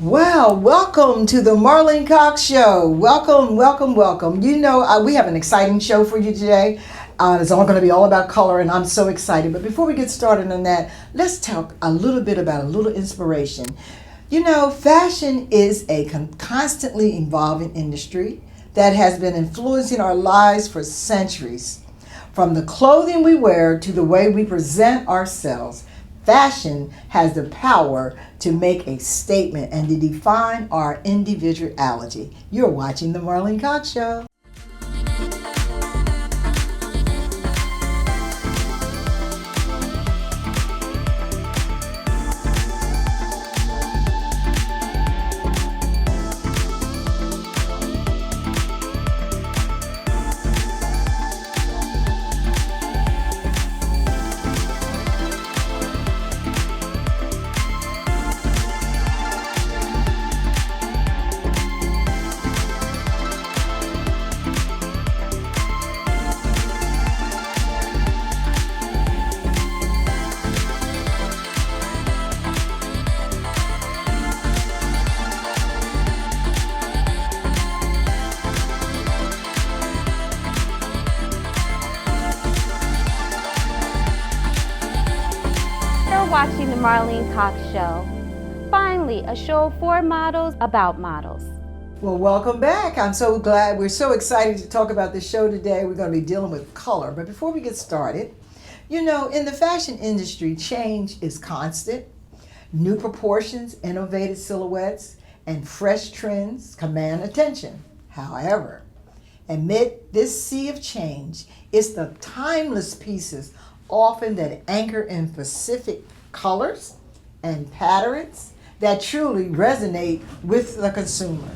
Well, welcome to the Marlene Cox Show. Welcome, welcome, welcome. We have an exciting show for you today. It's all going to be all about color, and I'm so excited. But before we get started on that, let's talk a little bit about a little inspiration. Fashion is a constantly evolving industry that has been influencing our lives for centuries. From the clothing we wear to the way we present ourselves, fashion has the power to make a statement and to define our individuality. You're watching The Marlene Cox Show. Watching the Marlene Cox Show. Finally, a show for models about models. Well, welcome back. I'm so glad. We're so excited to talk about the show today. We're going to be dealing with color. But before we get started, in the fashion industry, change is constant. New proportions, innovative silhouettes, and fresh trends command attention. However, amid this sea of change, it's the timeless pieces often that anchor in specific colors and patterns that truly resonate with the consumer.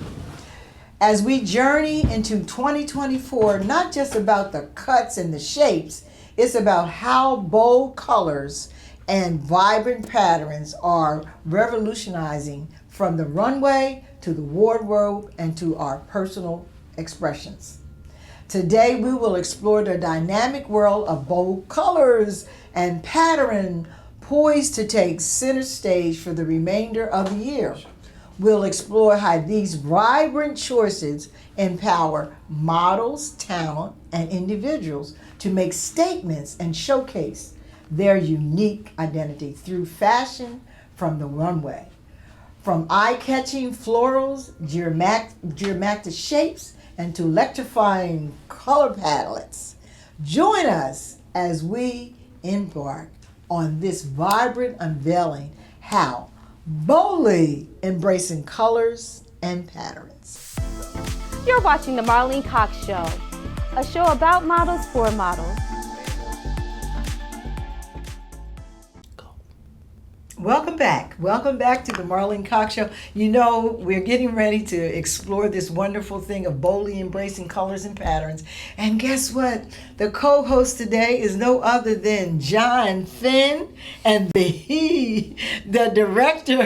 As we journey into 2024, not just about the cuts and the shapes, it's about how bold colors and vibrant patterns are revolutionizing from the runway to the wardrobe and to our personal expressions. Today, we will explore the dynamic world of bold colors and pattern poised to take center stage for the remainder of the year. We'll explore how these vibrant choices empower models, talent, and individuals to make statements and showcase their unique identity through fashion from the runway. From eye-catching florals, geometric shapes, and to electrifying color palettes. Join us as we embark on this vibrant unveiling how boldly embracing colors and patterns. You're watching the Marlene Cox Show, a show about models for models. Welcome back. Welcome back to the Marlene Cox Show. We're getting ready to explore this wonderful thing of boldly embracing colors and patterns. And guess what? The co-host today is no other than John Finn and the director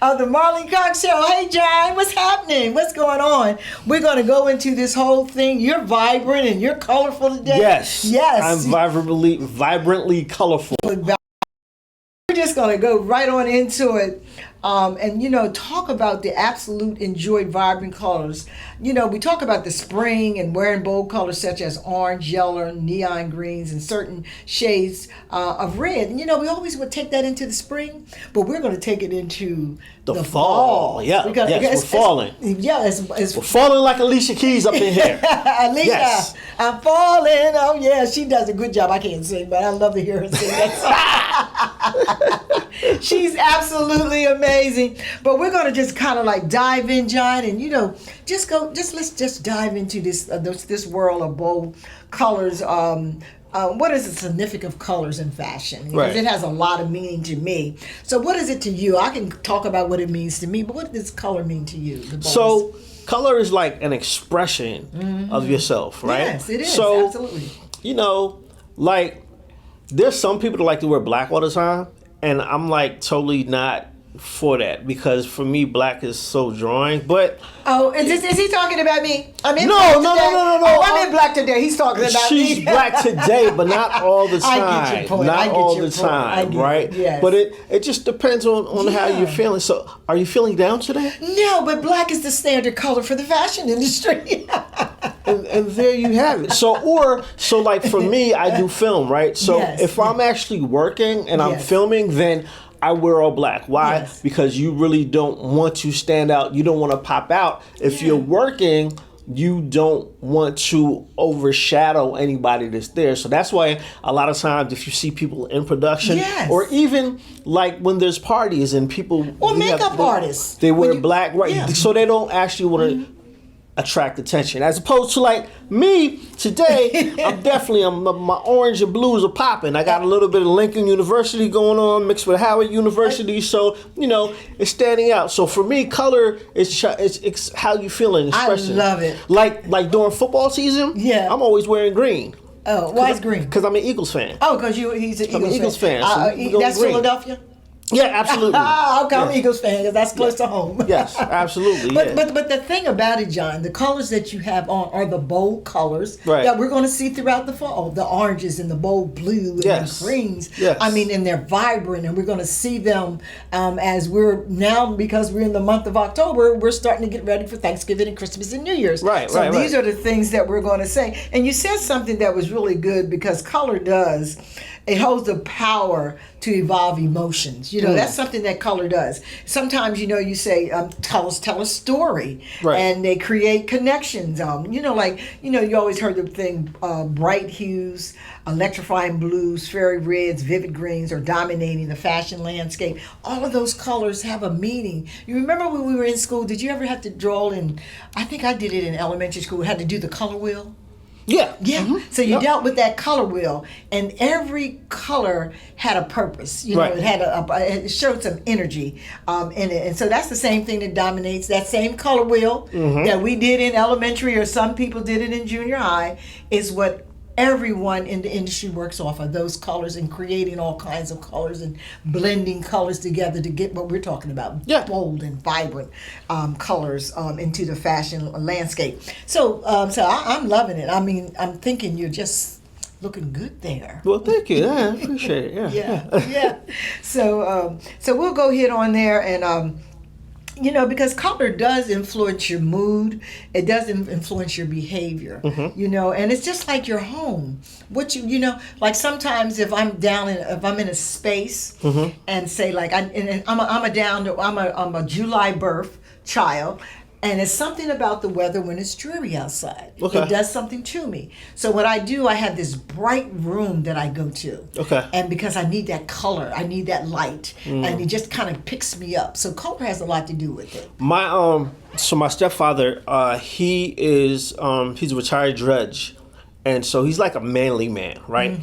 of the Marlene Cox Show. Hey, John, what's happening? What's going on? We're going to go into this whole thing. You're vibrant and you're colorful today. Yes. I'm vibrantly colorful. We're just going to go right on into it and talk about the absolute enjoyed vibrant colors. We talk about the spring and wearing bold colors such as orange, yellow, neon greens, and certain shades of red. And, we always would take that into the spring, but we're going to take it into the fall. Yeah, we're falling. We're falling like Alicia Keys up in here. Alicia, yes. I'm falling. Oh, yeah, she does a good job. I can't sing, but I love to hear her sing that song. She's absolutely amazing. But we're going to just kind of like dive in, John, and let's just dive into this world of bold colors. What is the significance of colors in fashion? Because it has a lot of meaning to me. So what is it to you? I can talk about what it means to me, but what does color mean to you? So color is like an expression of yourself, right? Yes, it is. So, absolutely. Like there's some people that like to wear black all the time, and I'm like totally not for that because for me, black is so drawing. But Oh, is he talking about me? I'm in No, black no, today. no. Oh, I'm in black today. He's talking about she's me. black today, but not all the I time. get your point. I Not get all your the point. I time, get right? it, yes. But it just depends on how Yeah. you're feeling. So, are you feeling down today? No, but black is the standard color for the fashion industry. And there you have it. So like for me, I do film, right? So Yes. if I'm actually working and I'm Yes. filming, then I wear all black. Why? Yes. Because you really don't want to stand out. You don't want to pop out. If you're working, you don't want to overshadow anybody that's there. So that's why a lot of times if you see people in production Yes. or even like when there's parties and people Or we have- makeup artists. they wear When you- black, right? yeah. So they don't actually want to attract attention, as opposed to like me today. My orange and blues are popping. I got a little bit of Lincoln University going on mixed with Howard University, so it's standing out. So for me, color is it's how you feeling, expression. love it. Like during football season, Yeah. I'm always wearing green Oh, why is green? because I'm an Eagles fan. Oh, because he's an I'm an Eagles fan, so we go that's green. Philadelphia? Yeah, absolutely. Ah, okay, I'm an Yeah. Eagles fan because that's close to home. Yes, absolutely. But, yeah. but the thing about it, John, the colors that you have on are the bold colors Right. that we're going to see throughout the fall. The oranges and the bold blue and Yes. the greens. Yes. I mean, and they're vibrant, and we're going to see them as we're now, because we're in the month of October, we're starting to get ready for Thanksgiving and Christmas and New Year's. Right, So right, these right. are the things that we're going to say. And you said something that was really good because color does. It holds the power to evolve emotions. That's something that color does. Sometimes, you say colors tell a story, Right. and they create connections. You always heard the thing, bright hues, electrifying blues, fairy reds, vivid greens are dominating the fashion landscape. All of those colors have a meaning. You remember when we were in school, did you ever have to draw in, I think I did it in elementary school, had to do the color wheel? yeah. Yeah. Mhm. So you Yep. dealt with that color wheel, and every color had a purpose. Right. It had it showed some energy in it, and so that's the same thing that dominates that same color wheel Mm-hmm. that we did in elementary, or some people did it in junior high. Is what everyone in the industry works off of, those colors, and creating all kinds of colors and blending colors together to get what we're talking about, Yeah. bold and vibrant colors into the fashion landscape. So I'm loving it. I mean, I'm thinking you're just looking good there. Well, thank you. Yeah, I appreciate it. Yeah. Yeah. So we'll go hit on there, and because color does influence your mood. It does influence your behavior. And it's just like your home. What like sometimes if I'm if I'm in a space, and say like I'm a July birth child. And it's something about the weather when it's dreary outside. Okay. It does something to me. So what I do, I have this bright room that I go to. Okay. And because I need that color, I need that light, and it just kind of picks me up. So color has a lot to do with it. So my stepfather, he is he's a retired judge, and so he's like a manly man, right?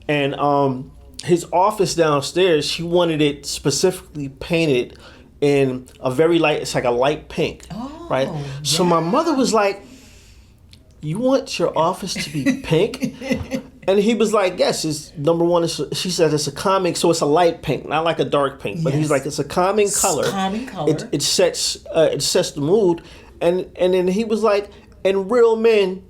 And his office downstairs, he wanted it specifically painted in a very light. It's like a light pink, right? So my mother was like, "You want your office to be pink?" And he was like, "Yes, it's number one." She said it's a calming, so it's a light pink, not like a dark pink. But he's Yes. like, it's a calming color. Calming color. It sets the mood, and then he was like, "And real men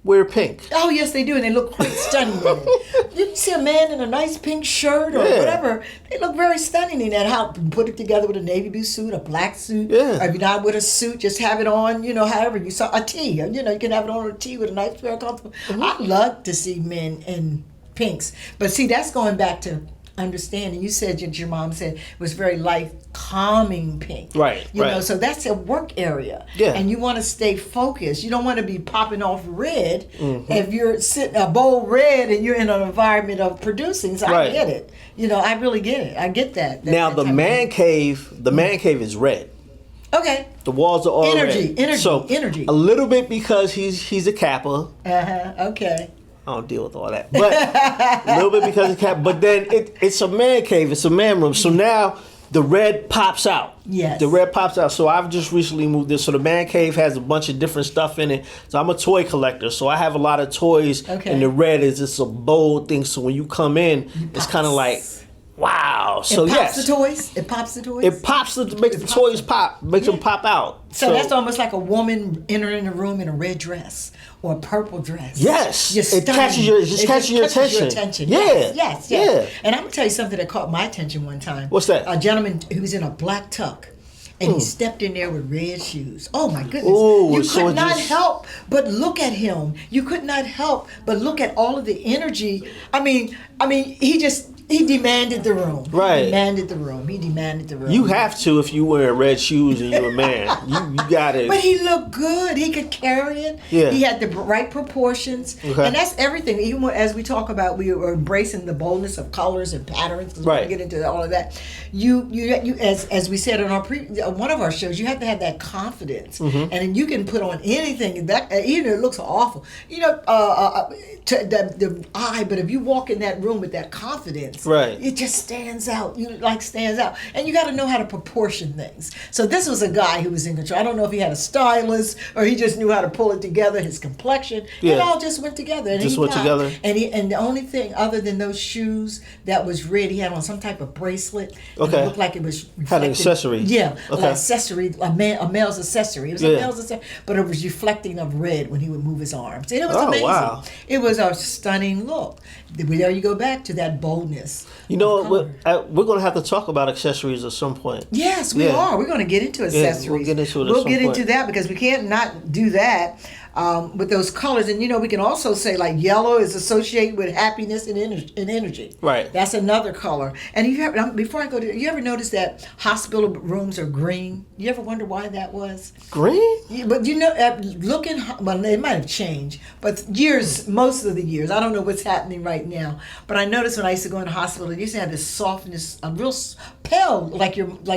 wear pink." Oh yes, they do, and they look quite stunning in it. You see a man in a nice pink shirt or Yeah. whatever, they look very stunning in that. How put it together with a navy blue suit, a black suit, Yeah. or if you're not with a suit, just have it on. However you saw a tee. You can have it on a tee with a nice pair of comfortable. I love to see men in pinks, but see that's going back to understanding. You said your mom said it was very light, calming pink. Right, right. So that's a work area. Yeah. And you want to stay focused. You don't want to be popping off red if you're sitting a bold red and you're in an environment of producing. So I Right. get it. I really get it. I get that. Now that the type of- man cave is red. Okay. The walls are all red. So Energy. a little bit because he's a Kappa. Okay. I don't deal with all that, but a little bit because of Kappa. But then it's a man cave. It's a man room. So now the red pops out. Yes. The red pops out. So I've just recently moved this. So the man cave has a bunch of different stuff in it. So I'm a toy collector. So I have a lot of toys. Okay. And the red is just a bold thing. So when you come in, it's kind of like Wow. So It pops yes, the toys. It pops the toys. it pops the makes the toys pop, makes them pop out. So that's almost like a woman entering a room in a red dress or a purple dress. Yes. You're It stunning. catches your- it just It catches your attention. Yeah. Yes. Yeah. And I'm gonna tell you something that caught my attention one time. What's that? A gentleman who was in a black tuck. And he stepped in there with red shoes. Oh my goodness. Ooh, You so could it not just- help but look at him. You could not help but look at all of the energy. I mean, he demanded the room. Right. He demanded the room. He demanded the room. You have to if you wear red shoes and you're a man. You got it. But he looked good. He could carry it. Yeah. He had the right proportions. Okay. And that's everything. Even as we talk about, we are embracing the boldness of colors and patterns. 'Cause Right. We're going to get into all of that. You as we said on our one of our shows, you have to have that confidence. Mm-hmm. And then you can put on anything that even if it looks awful. To the eye, but if you walk in that room with that confidence, Right. it just stands out. Stands out. And you got to know how to proportion things. So this was a guy who was in control. I don't know if he had a stylist or he just knew how to pull it together. His complexion, it Yeah. all just went together. And Just he went got- together. And the only thing other than those shoes that was red, he had on some type of bracelet. And Okay. it looked like it was Had an reflecting- accessory. Yeah, Okay. an accessory, a male's accessory. It was a Yeah. male's accessory, but it was reflecting of red when he would move his arms. And it was Oh, amazing. wow. It was a stunning look. There you go back to that boldness. You know of what? color. We're going to have to talk about accessories at some point. Yes, we Yeah. are. We're going to get into accessories. we'll get into it at We'll some get point. into that because we can't not do that with those colors. And we can also say like yellow is associated with happiness and energy. Right. That's another color. And before I go to, you ever notice that hospital rooms are green? You ever wonder why that was? Green? Yeah, but well, it might have changed, but most of the years, I don't know what's happening right now. But I noticed when I used to go in the hospital, it used to have this softness, a real pale, like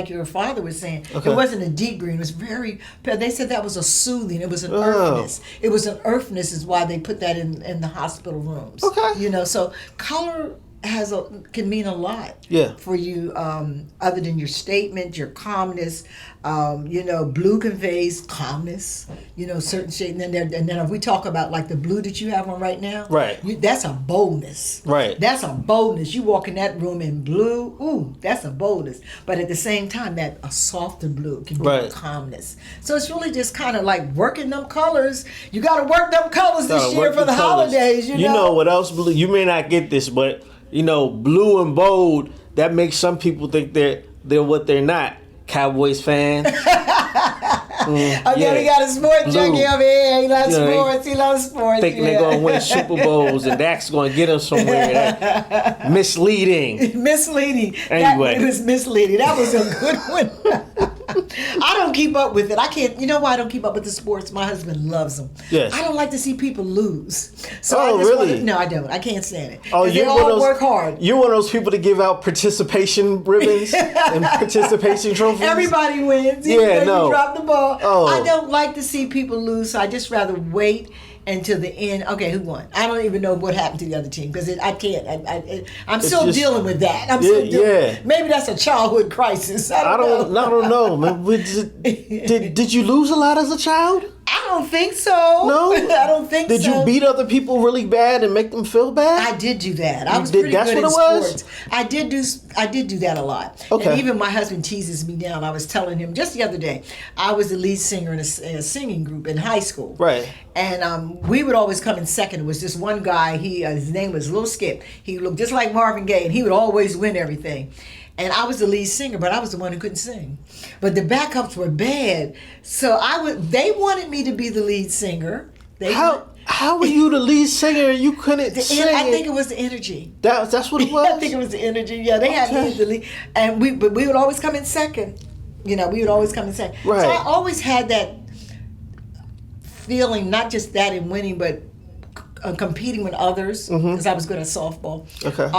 your father was saying. Okay. It wasn't a deep green; it was very pale. They said that was a soothing. It was an Oh. earthness. It was an earthness, is why they put that in the hospital rooms. Okay. So color can mean a lot Yeah. for you, other than your statement, your calmness. Blue conveys calmness. Certain shade, and then if we talk about like the blue that you have on right now, Right. that's a boldness. Right. That's a boldness. You walk in that room in blue, ooh, that's a boldness. But at the same time, that a softer blue can be Right. calmness. So it's really just kind of like working them colors. You got to work them colors this Gotta year work for the colours. holidays. You know what else? Blue? You may not get this, but blue and bold, that makes some people think they're what they're not. Cowboys fans. Okay, yeah. we got a sport Blue. junkie over here. He loves You know, sports. He loves sports. Thinking they're going to win Super Bowls and Dak's going to get them somewhere. Misleading. Misleading. Anyway. It was misleading. That was a good one. I don't keep up with it. I can't. You know why I don't keep up with the sports? My husband loves them. Yes. I don't like to see people lose. So Oh, I just really? No, I don't. I can't stand it. Oh, 'Cause they you're one of all those, work hard. You're one of those people to give out participation ribbons and participation trophies. Everybody wins. Yeah, Even though no. You drop the ball. Oh. I don't like to see people lose, so I just rather wait until the end. Okay, who won? I don't even know what happened to the other team because I can't. I'm still just- dealing with that. I'm Yeah, still dealing. yeah. Maybe that's a childhood crisis. I I don't know. don't know, man. Did you lose a lot as a child? I don't think so. No? I don't think Did so. you beat other people really bad and make them feel bad? I did do that. I You was did- pretty that's good in what it was? sports. I did do that a lot. Okay. And even my husband teases me now. I was telling him just the other day, I was the lead singer in a singing group in high school. Right. And we would always come in second. It was this one guy. His name was Lil Skip. He looked just like Marvin Gaye, and he would always win everything. And I was the lead singer, but I was the one who couldn't sing. But the backups were bad, so they wanted me to be the lead singer. How were you the lead singer and you couldn't sing? I think it was the energy. That's what it was? I think it was the energy. Yeah, they had me as the lead, and we would always come in second. We would always come in second. Right. So I always had that feeling, not just that in winning, but competing with others because I was good at softball. Okay.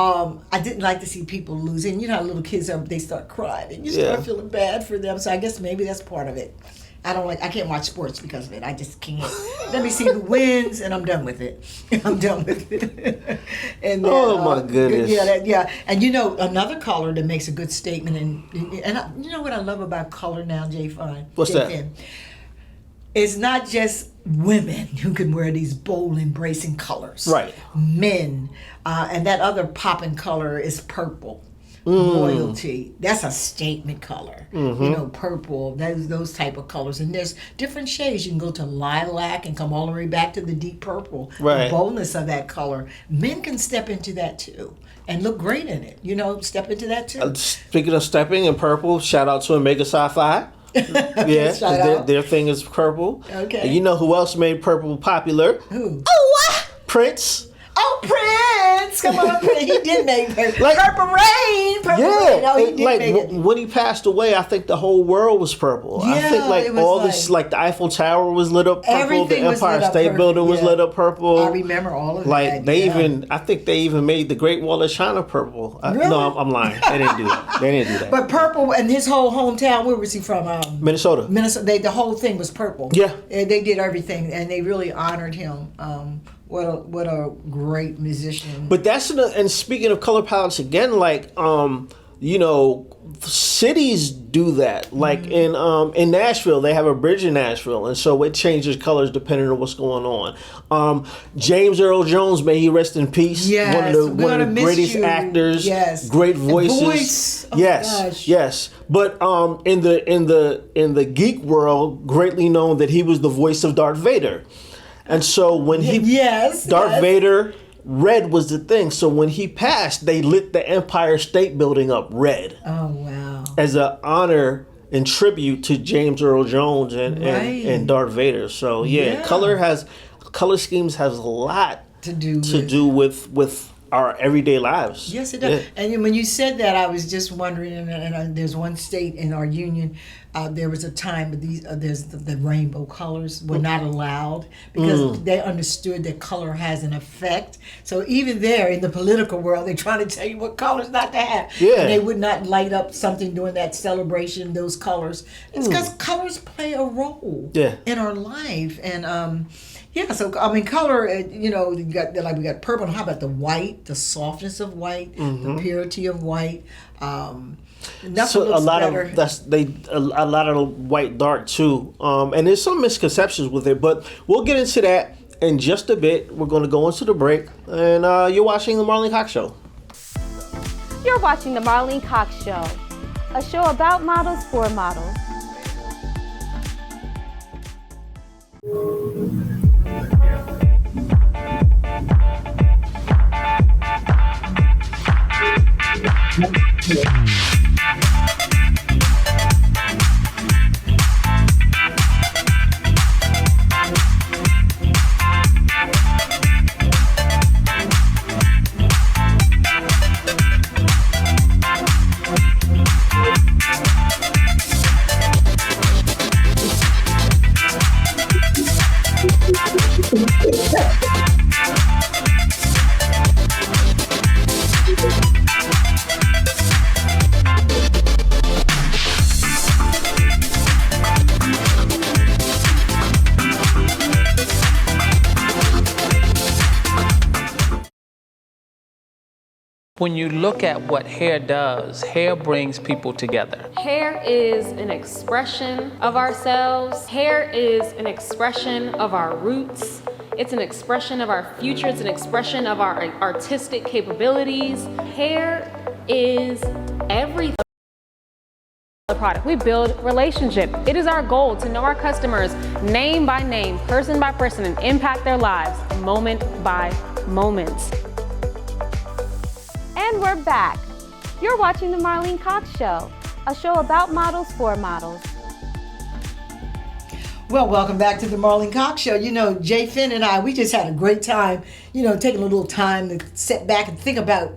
I didn't like to see people losing. You know how little kids are; they start crying, and you start Yeah. feeling bad for them. So I guess maybe that's part of it. I can't watch sports because of it. I just can't. Let me see who wins, and I'm done with it. I'm done with it. And then, Oh, my goodness. Yeah. And another color that makes a good statement, and you know what I love about color now, Jay Fine. What's Jay that? Finn? It's not just women who can wear these bold, embracing colors. Right. Men, and that other popping color is purple. royalty. That's a statement color. You know, purple, those type of colors. And there's different shades. You can go to lilac and come all the way back to the deep purple. Right. The boldness of that color. Men can step into that too and look great in it. You know, step into that too. Speaking of stepping in purple, shout out to Omega Sci-Fi. Yeah, 'cause Shout out. their thing is purple. Okay. And you know who else made purple popular? Who? Oh, what? Prince. Oh, Prince! Come on, Prince. He did make purple. Like- Purple Rain. Purple Rain. Oh, he did like make it. when he passed away, I think the whole world was purple. I Yeah, think like it was all this, like the Eiffel Tower was lit up purple, Everything the was Empire lit up State purple, Building was yeah. lit up purple. I remember all of Like that. they yeah. I think they even made the Great Wall of China purple. Really? No, I'm lying. They didn't do that. They didn't do that. But purple and his whole hometown. Where was he from? Minnesota. Minnesota. The whole thing was purple. Yeah. They did everything, and they really honored him. What a great musician. But and speaking of color palettes again, like you know, cities do that. Like in Nashville, they have a bridge in Nashville, and so it changes colors depending on what's going on. James Earl Jones, may he rest in peace. Yes, one we're of the gonna miss greatest you. actors. Yes. Great voices. Voice. Oh, yes, gosh. yes. But in the geek world, greatly known that he was the voice of Darth Vader, and so when he Yes, Darth yes. Vader. Red was the thing. So when he passed, they lit the Empire State Building up red Oh wow. as an honor and tribute to James Earl Jones Right. and Darth Vader. So yeah, Yeah. color schemes has a lot To do to with. do with our everyday lives. Yes, it does. And when you said that, I was just wondering. And there's one state in our union. There was a time, but there's the rainbow colors were not allowed because they understood that color has an effect. So even there in the political world, they're trying to tell you what colors not to have. Yeah. And they would not light up something during that celebration. Those colors. It's because colors play a role Yeah. in our life. And yeah, so I mean, color. You know, we got purple. How about the white? The softness of white, the purity of white. Nothing So looks a lot better. of a lot of the white dark too, and there's some misconceptions with it, but we'll get into that in just a bit. We're going to go into the break, and you're watching the Marlene Cox Show. You're watching The Marlene Cox Show, a show about models for models. When you look at what hair does, hair brings people together. Hair is an expression of ourselves. Hair is an expression of our roots. It's an expression of our future. It's an expression of our artistic capabilities. Hair is everything. The product. We build relationship. It is our goal to know our customers name by name, person by person, and impact their lives moment by moment. And we're back. You're watching The Marlene Cox Show, a show about models for models. Well, welcome back to the Marlene Cox Show. You know, Jay Finn and I, we just had a great time, you know, taking a little time to sit back and think about,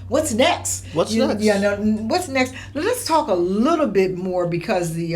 what's next? What's next? Yeah, no, what's next? Let's talk a little bit more because the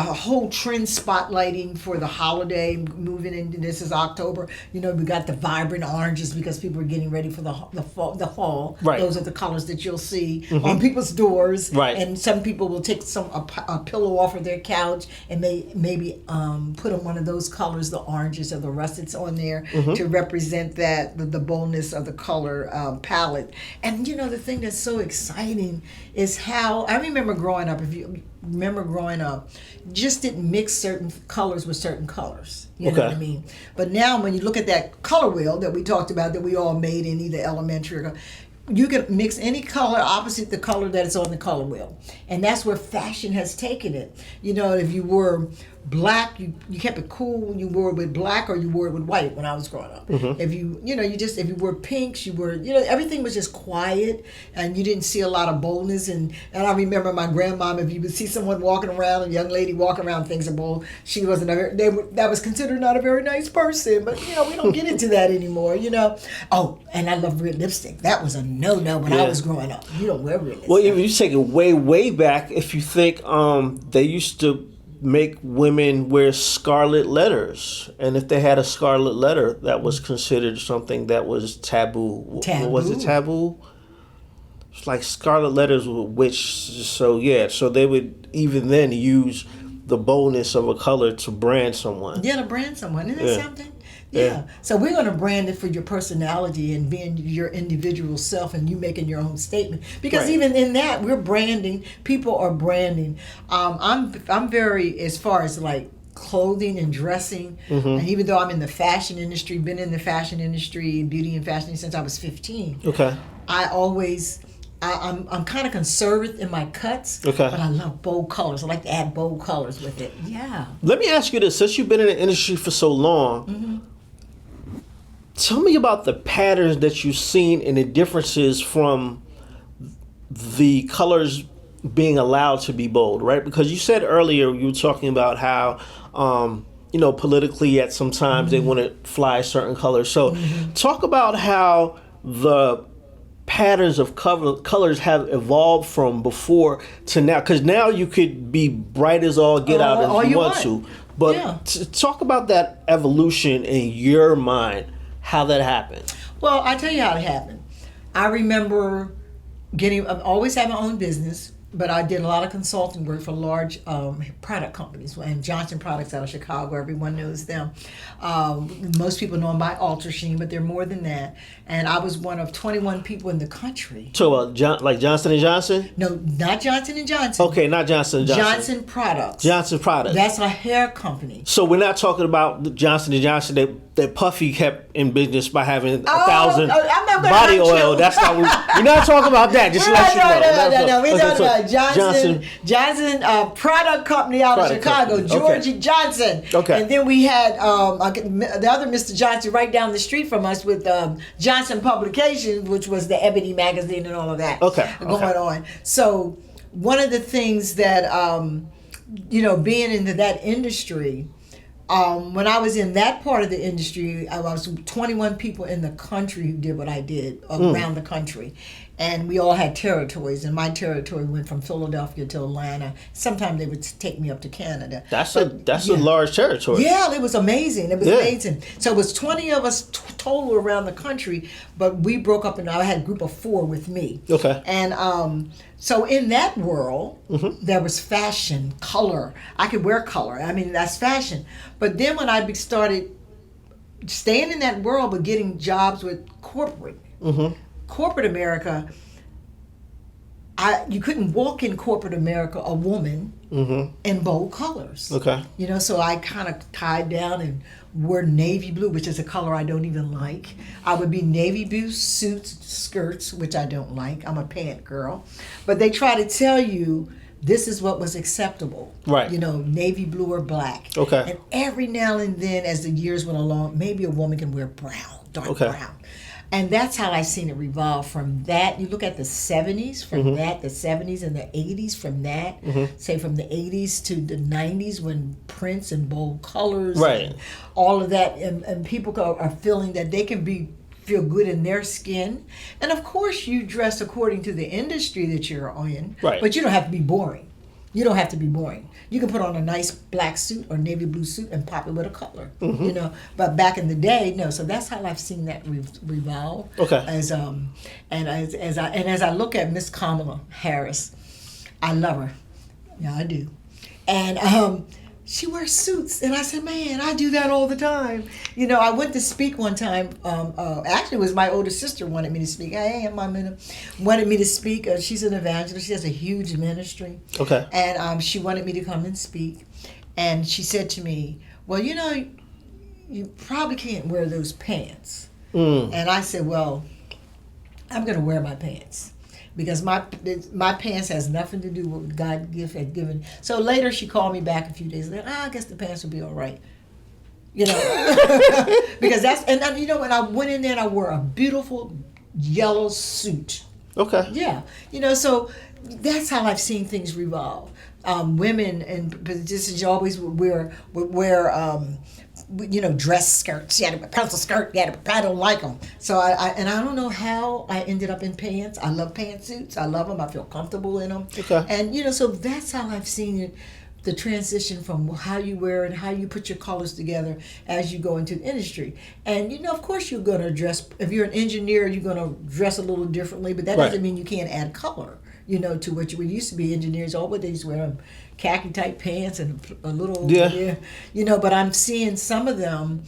whole trend spotlighting for the holiday moving into this is October. You know, we got the vibrant oranges because people are getting ready for the fall. Right. Those are the colors that you'll see on people's doors. Right. And some people will take a pillow off of their couch and maybe put on one of those colors, the oranges or the russets on there to represent that the boldness of the color palette. And you know, the thing that's so exciting is how I remember growing up. If you remember growing up, just didn't mix certain colors with certain colors. You know what I mean? But now when you look at that color wheel that we talked about that we all made in either elementary or you can mix any color opposite the color that is on the color wheel. And that's where fashion has taken it. You know, if you wore black, you kept it cool. You wore it with black or you wore it with white when I was growing up. If if you wore pinks, you wore, everything was just quiet and you didn't see a lot of boldness. And I remember my grandmom, if you would see someone walking around, a young lady walking around, things are bold, she wasn't that was considered not a very nice person. But, we don't get into that anymore, Oh, and I love red lipstick. That was a no-no when I was growing up. You don't wear red lipstick. Well, if you take it way, way back, if you think they used to make women wear scarlet letters, and if they had a scarlet letter, that was considered something that was taboo. Was it taboo? It's like scarlet letters were witch. So they would even then use the boldness of a color to brand someone. Yeah, to brand someone. Isn't that something? Yeah. So we're going to brand it for your personality and being your individual self and you making your own statement. Because even in that, we're branding. People are branding. I'm very, as far as like clothing and dressing, and even though I'm in the fashion industry, been in the fashion industry, beauty and fashion since I was 15. Okay. I'm kind of conservative in my cuts, but I love bold colors. I like to add bold colors with it. Yeah. Let me ask you this. Since you've been in the industry for so long, tell me about the patterns that you've seen and the differences from the colors being allowed to be bold, right? Because you said earlier, you were talking about how, politically at some times they want to fly certain colors. So talk about how the patterns of colors have evolved from before to now, because now you could be bright as all get out if you want to. But talk about that evolution in your mind, how that happened. Well, I tell you how it happened. I remember always had my own business, but I did a lot of consulting work for large product companies, and Johnson Products out of Chicago. Everyone knows them. Most people know them by Ultra Sheen, but they're more than that. And I was one of 21 people in the country. So, like Johnson & Johnson? No, not Johnson & Johnson. Okay, not Johnson & Johnson. Johnson Products. Johnson Products. That's a hair company. So we're not talking about the Johnson & Johnson that Puffy kept in business by having 1,000 body oil. That's not we're not talking about that. Just let you know. No. We're talking about Johnson product company out of Chicago, Georgie Johnson. Okay. And then we had the other Mr. Johnson right down the street from us with Johnson Publications, which was the Ebony magazine and all of that going on. So one of the things that, being into that industry, when I was in that part of the industry, I was 21 people in the country who did what I did around the country. And we all had territories, and my territory went from Philadelphia to Atlanta. Sometimes they would take me up to Canada. That's a large territory. Yeah, it was amazing. It was amazing. So it was 20 of us total around the country, but we broke up, and I had a group of 4 with me. Okay. And so in that world, there was fashion, color. I could wear color. I mean, that's fashion. But then when I started staying in that world, but getting jobs with corporate America, you couldn't walk in corporate America, a woman, in bold colors. Okay. So I kind of tied down and wore navy blue, which is a color I don't even like. I would be navy blue suits, skirts, which I don't like. I'm a pant girl. But they try to tell you this is what was acceptable. Right. Navy blue or black. Okay. And every now and then, as the years went along, maybe a woman can wear brown, dark brown. And that's how I seen it revolve from that. You look at the 70s, from that, the 70s and the 80s, from that, say from the 80s to the 90s when Prince and bold colors and all of that, and people are feeling that they can feel good in their skin. And of course you dress according to the industry that you're in, but you don't have to be boring. You don't have to be boring. You can put on a nice black suit or navy blue suit and pop it with a color, But back in the day, no. So that's how I've seen that revolve. Okay. As I look at Miss Kamala Harris, I love her. Yeah, I do. And she wears suits, and I said, man, I do that all the time. I went to speak one time. Actually, it was my older sister wanted me to speak. Wanted me to speak. She's an evangelist. She has a huge ministry. Okay. And she wanted me to come and speak. And she said to me, well, you probably can't wear those pants. And I said, well, I'm gonna wear my pants because my pants has nothing to do with what God had given. So later she called me back a few days later. I guess the pants will be all right. You know, because you know, when I went in there and I wore a beautiful yellow suit. Okay. Yeah, you know, so that's how I've seen things revolve. Women and just as you always wear you know, dress skirts. You had to wear pencil skirt. You had to, I don't like them. So I don't know how I ended up in pants. I love pantsuits. I love them. I feel comfortable in them. Okay. And you know, so that's how I've seen it. The transition from how you wear and how you put your colors together as you go into the industry. And, you know, of course you're going to dress, if you're an engineer, you're going to dress a little differently, but that Right. doesn't mean you can't add color, you know, to what we used to be engineers. All what they used to wear khaki type pants and a little, Yeah. you know, but I'm seeing some of them.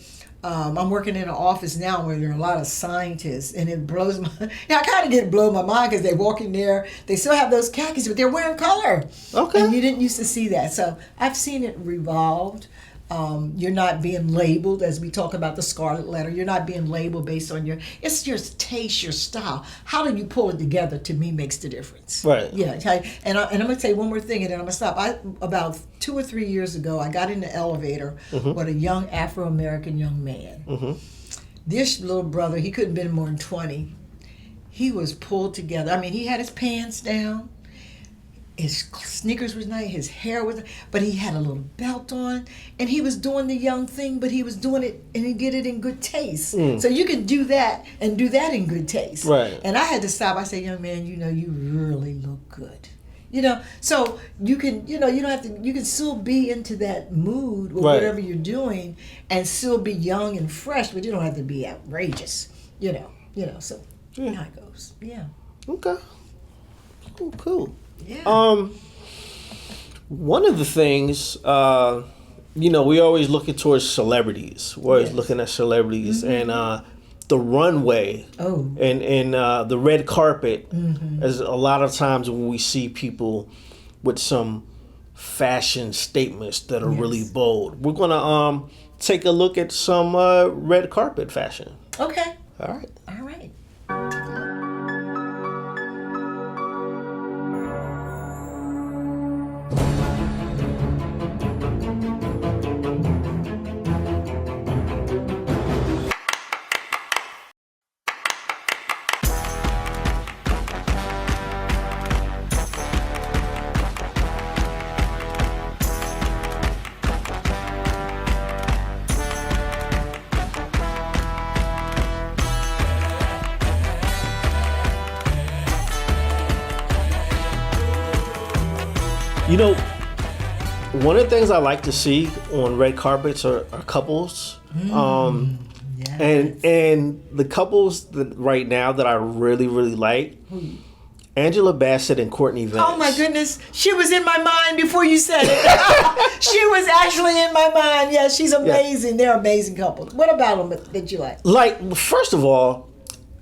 I'm working in an office now where there are a lot of scientists, and it blows my. I kind of blow my mind because they walk in there, they still have those khakis, but they're wearing color. Okay. And you didn't used to see that, so I've seen it revolved. You're not being labeled, as we talk about the Scarlet Letter. You're not being labeled based on it's your taste, your style. How do you pull it together? To me, makes the difference. Right. Yeah. And I'm gonna say one more thing, and then I'm gonna stop. About 2 or 3 years ago, I got in the elevator with a young Afro-American young man. This little brother, he couldn't have been more than 20. He was pulled together. I mean, he had his pants down. His sneakers was nice, his hair was, but he had a little belt on, and he was doing the young thing, but he was doing it, and he did it in good taste. So you can do that and do that in good taste. Right. And I had to stop. I said, young man, you know, you really look good. You know, so you can, you know, you don't have to, you can still be into that mood with Right. whatever you're doing and still be young and fresh, but you don't have to be outrageous, you know, so you know how it goes. Yeah. Okay. Cool. Yeah. One of the things, you know, we always looking towards celebrities. We're always Yes. looking at celebrities and the runway Oh. and the red carpet. As a lot of times when we see people with some fashion statements that are really bold, we're gonna take a look at some red carpet fashion. Okay. All right. All right. You know, one of the things I like to see on red carpets are couples. Yes. And the couples that right now that I really, really like, Angela Bassett and Courtney Vance. Oh my goodness, she was in my mind before you said it. She was actually in my mind. Yeah, she's amazing. They're amazing couples. What about them that you like? Like, first of all,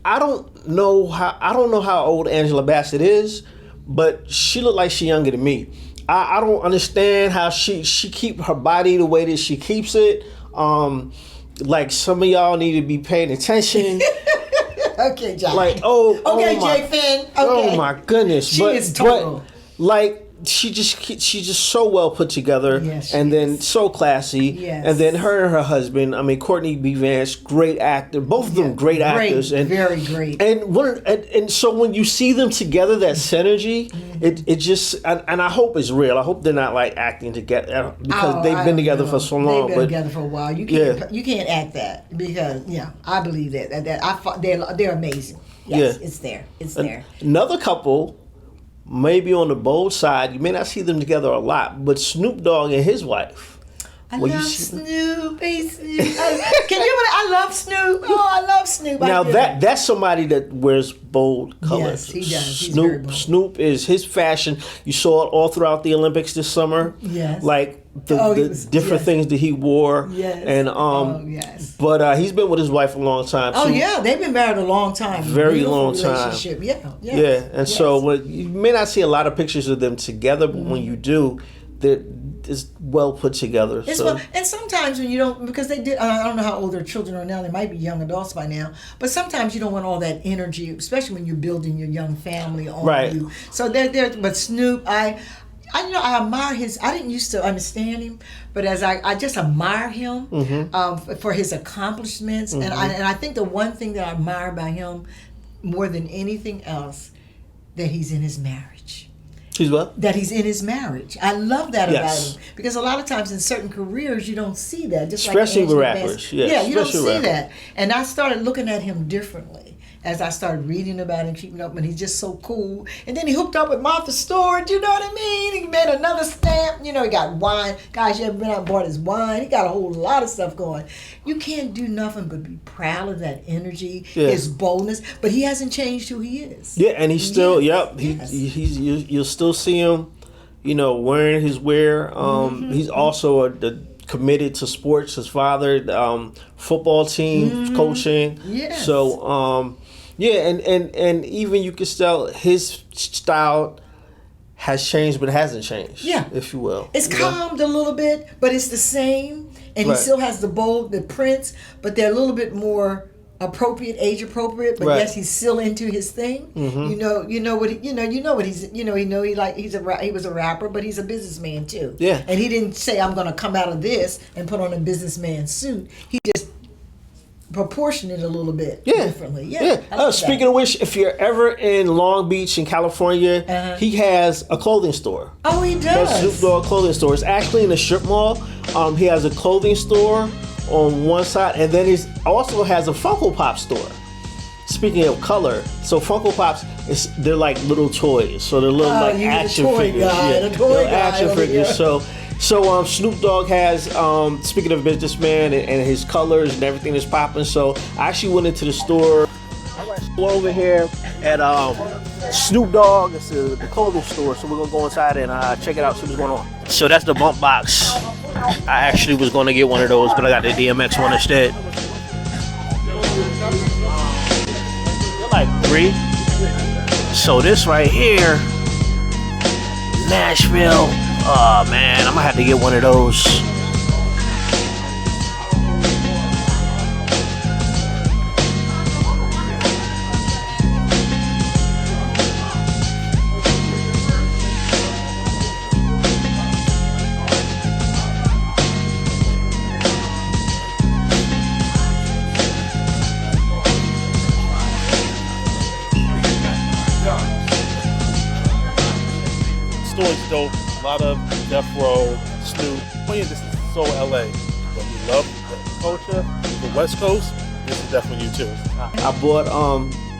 I don't know how old Angela Bassett is, but she looked like she's younger than me. I don't understand how she keep her body the way that she keeps it. Like, some of y'all need to be paying attention. Okay, John. Like, okay, oh my, Jay Finn. Okay. Oh my goodness. She is total. But, like, she's just so well put together, Yes, and she then is. so classy. Yes. And then her and her husband, I mean, Courtney B. Vance, great actor. Both of them great actors. And very great. And so when you see them together, that synergy, it just, and I hope it's real. I hope they're not like acting together because they've been together for so long. They've been together for a while. You can't act that because I believe that they're amazing. Yes, Yeah. it's there. It's there. Another couple, maybe on the bold side, you may not see them together a lot, but Snoop Dogg and his wife. I Well, you love see- Snoop. Can you? I love Snoop. Oh, I love Snoop. Now I do. that's somebody that wears bold colors. Yes, he does. He's very bold. Snoop is his fashion. You saw it all throughout the Olympics this summer. Yes. Like the he was- different yes. things that he wore. Yes. And yes. but he's been with his wife a long time. Oh too. yeah, they've been married a long time. Very Beautiful long time. relationship. Yeah. Yes, Yeah, and so yes. you may not see a lot of pictures of them together, but when you do, is well put together. It's fun. And sometimes when you don't, because they did, I don't know how old their children are now. They might be young adults by now. But sometimes you don't want all that energy, especially when you're building your young family on you. So they're. But Snoop, I admire his. I didn't used to understand him, but as I just admire him for his accomplishments, and I think the one thing that I admire about him more than anything else, that he's in his marriage. He's what? That he's in his marriage. I love that about Yes. him, because a lot of times in certain careers you don't see that. Just Especially like with Angela rappers. Bassett. Yes, Yeah, you don't especially see with that. And I started looking at him differently as I started reading about him, keeping up, and he's just so cool. And then he hooked up with Martha Stewart, you know what I mean? He made another stamp, he got wine. Guys, you ever been out and bought his wine? He got a whole lot of stuff going. You can't do nothing but be proud of that energy, his boldness, but he hasn't changed who he is. Yeah, and he's still, Yes. you'll still see him, wearing his wear. He's also committed to sports. His father, football team coaching. Yes. So, and even you can tell his style has changed, but it hasn't changed. Yeah. If you will. It's calmed a little bit, but it's the same. And he Right. still has the prints, but they're a little bit more age appropriate. But Right. yes, he's still into his thing. He was a rapper, but he's a businessman too. Yeah. And he didn't say, I'm going to come out of this and put on a businessman suit. He just proportioned it a little bit differently. Yeah. I love Speaking of which, if you're ever in Long Beach in California, he has a clothing store. Oh, he That's Snoop does. Dogg clothing store. It's actually in a strip mall. He has a clothing store on one side, and then he also has a Funko Pop store. Speaking of color, so Funko Pops, they're like little toys. So they're little like you're the action toy figures. guy, the toy they're guy action over figures. here. So Snoop Dogg has, speaking of businessman and his colors and everything is popping. So I actually went into the store. We're over here at Snoop Dogg. It's the clothing store. So we're gonna go inside and check it out, see what's going on. So that's the bump box. I actually was gonna get one of those, but I got the DMX one instead. They're like 3. So this right here, Nashville. Oh man, I'm gonna have to get one of those. Story's dope. A lot of Death Row, Snoop. This is so LA. But we love the culture, the West Coast. This is definitely you too. I bought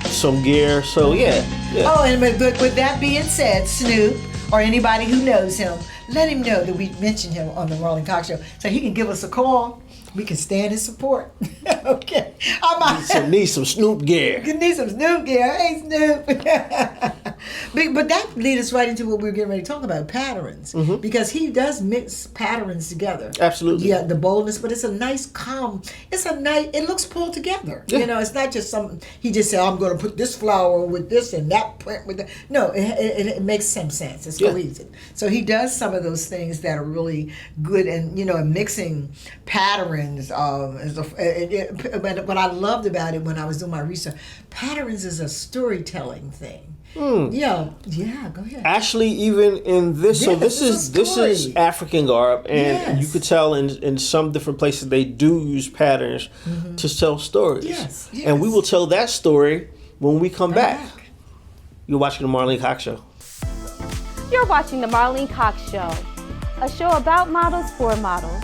some gear, so yeah. Oh, and but with that being said, Snoop, or anybody who knows him, let him know that we mentioned him on the Marlon Cox Show, so he can give us a call. We can stand his support. Okay. Need some Snoop gear. You need some Snoop gear. Hey, Snoop. But that leads us right into what we were getting ready to talk about, patterns. Because he does mix patterns together. Absolutely. Yeah, the boldness, but it's a nice, calm, it looks pulled together. Yeah. It's not just something, he just said, I'm going to put this flower with this and that print with that. No, it makes some sense. It's cohesive. So he does some of those things that are really good, and, mixing patterns. What I loved about it when I was doing my research, patterns is a storytelling thing. Yeah, go ahead. Actually, even in this, so Yes, this is African garb, and you Yes. could tell in some different places they do use patterns to tell stories. Yes, And we yes. will tell that story when we come back. back. You're watching the Marlene Cox Show. You're watching The Marlene Cox Show, a show about models for models.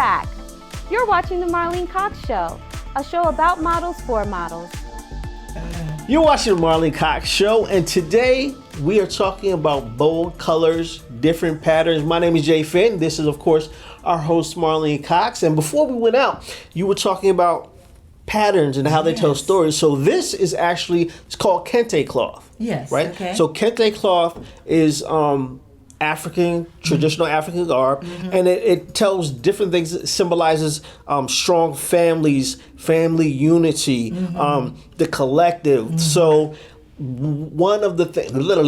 back. You're watching The Marlene Cox Show, a show about models for models. You're watching the Marlene Cox Show, and today we are talking about bold colors, different patterns. My name is Jay Finn. This is, of course, our host, Marlene Cox. And before we went out, you were talking about patterns and how they tell stories. So this is actually, it's called kente cloth. Yes. Right? Okay. So kente cloth is African, traditional African garb, and it tells different things. It symbolizes strong families, family unity, the collective. So one of the things, one of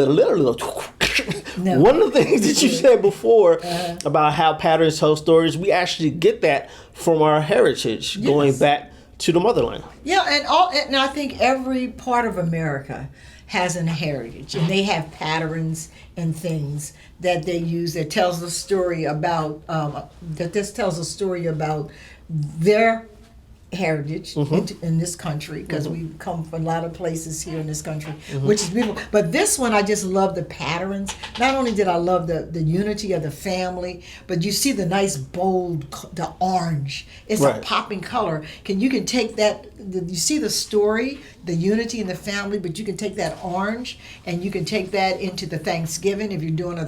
the things that you said before about how patterns tell stories, we actually get that from our heritage, going back to the motherland. Yeah, and I think every part of America has an heritage, and they have patterns and things that they use that tells a story about tells a story about their heritage in this country, because we come from a lot of places here in this country, which is beautiful. But this one, I just love the patterns. Not only did I love the unity of the family, but you see the nice bold, the orange. It's a popping color. You can take that, you see the story, the unity in the family, but you can take that orange and you can take that into the Thanksgiving. If you're doing a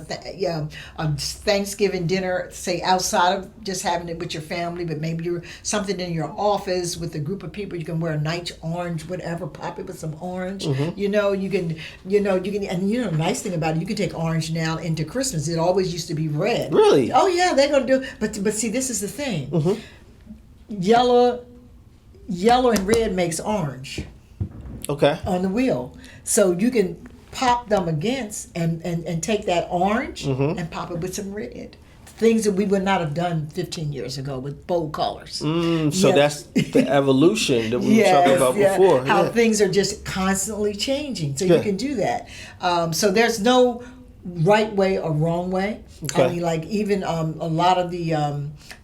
Thanksgiving dinner, say outside of just having it with your family, but maybe you're something in your office with a group of people, you can wear a nice orange, whatever, pop it with some orange. You can, and the nice thing about it, you can take orange now into Christmas. It always used to be red. Really? Oh yeah, they're gonna do. But see, this is the thing. Yellow and red makes orange. Okay. On the wheel, so you can pop them against and take that orange and pop it with some red. Things that we would not have done 15 years ago with bold colors. So that's the evolution that we were talking about before. How things are just constantly changing. So you can do that. So there's no right way or wrong way. Okay. I mean, like even a lot of the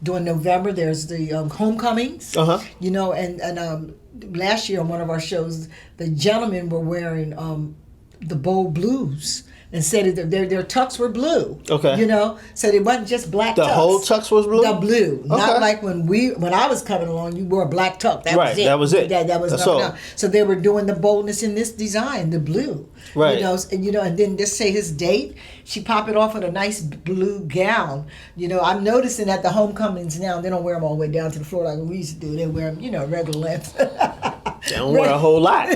during November, there's the homecomings. And last year on one of our shows, the gentlemen were wearing the bold blues. And said that their tux were blue. Okay. So it wasn't just black tux. The whole tux was blue? The blue. Okay. Not like when I was coming along, you wore a black tux. That was it. That was it. That was nothing else. So they were doing the boldness in this design, the blue. Right. And then just say his date, she pop it off with a nice blue gown. I'm noticing at the homecomings now, they don't wear them all the way down to the floor like we used to do. They wear them, regular length. They don't wear a whole lot.